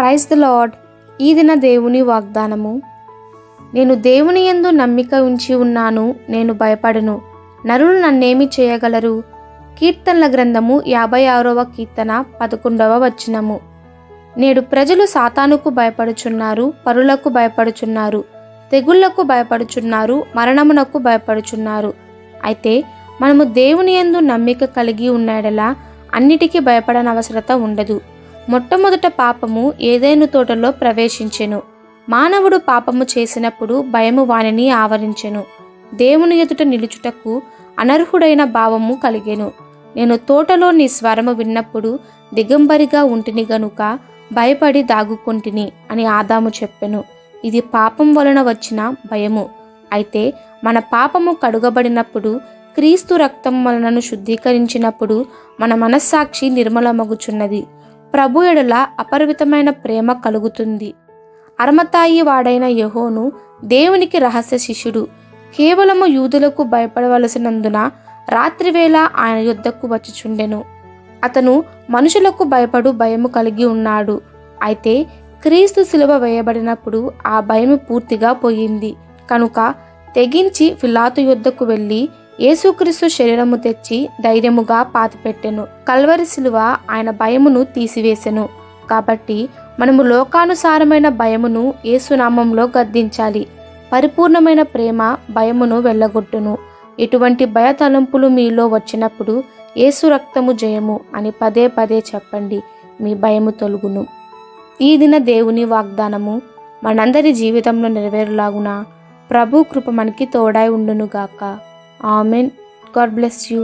Praise the lord. ఈ దిన దేవుని వాగ్దానము. నేను దేవుని యందు నమ్మిక ఉంచి ఉన్నాను, నేను భయపడను. నరులు నన్నేమి చేయగలరు? కీర్తనల గ్రంథము 56వ కీర్తన 11వ వచనము. నేడు ప్రజలు సాతానుకు భయపడుచున్నారు, పరులకు భయపడుచున్నారు, తెగుళ్లకు భయపడుచున్నారు, మరణమునకు భయపడుచున్నారు. అయితే మనము దేవుని యందు నమ్మిక కలిగి ఉన్నాడలా అన్నిటికీ భయపడనవసరత ఉండదు. మొట్టమొదట పాపము ఏదెను తోటలో ప్రవేశించెను. మానవుడు పాపము చేసినప్పుడు భయము వానిని ఆవరించెను. దేవుని ఎదుట నిలుచుటకు అనర్హుడైన భావము కలిగెను. నేను తోటలో నీ స్వరము విన్నప్పుడు దిగంబరిగా ఉంటిని గనుక భయపడి దాగుకొంటిని అని ఆదాము చెప్పెను. ఇది పాపం వలన వచ్చిన భయము. అయితే మన పాపము కడుగబడినప్పుడు, క్రీస్తు రక్తం మనలను శుద్ధీకరించినప్పుడు మన మనస్సాక్షి నిర్మలమగుచున్నది. ప్రభు ఎడల అపరిమితమైన ప్రేమ కలుగుతుంది. అరమతాయి వాడైన యెహోను దేవునికి రహస్య శిష్యుడు. కేవలము యూదులకు భయపడవలసినందున రాత్రివేళ ఆయన యొద్దకు వచ్చుచుండెను. అతను మనుషులకు భయపడు భయము కలిగి ఉన్నాడు. అయితే క్రీస్తు సిలువ వేయబడినప్పుడు ఆ భయము పూర్తిగా పోయింది. కనుక తెగించి పిలాతు యొద్దకు వెళ్ళి యేసుక్రీస్తు శరీరము తెచ్చి ధైర్యముగా పాతిపెట్టెను. కల్వరి సిలువ ఆయన భయమును తీసివేసెను. కాబట్టి మనము లోకానుసారమైన భయమును యేసునామంలో గద్దించాలి. పరిపూర్ణమైన ప్రేమ భయమును వెళ్ళగొట్టును. ఎటువంటి భయ తలంపులు మీలో వచ్చినప్పుడు యేసు రక్తము జయము అని పదే పదే చెప్పండి. మీ భయము తొలగును. ఈ దిన దేవుని వాగ్దానము మనందరి జీవితంలో నెరవేరులాగున ప్రభు కృప మనకి తోడై ఉండునుగాక. ఆమెన్. God bless you.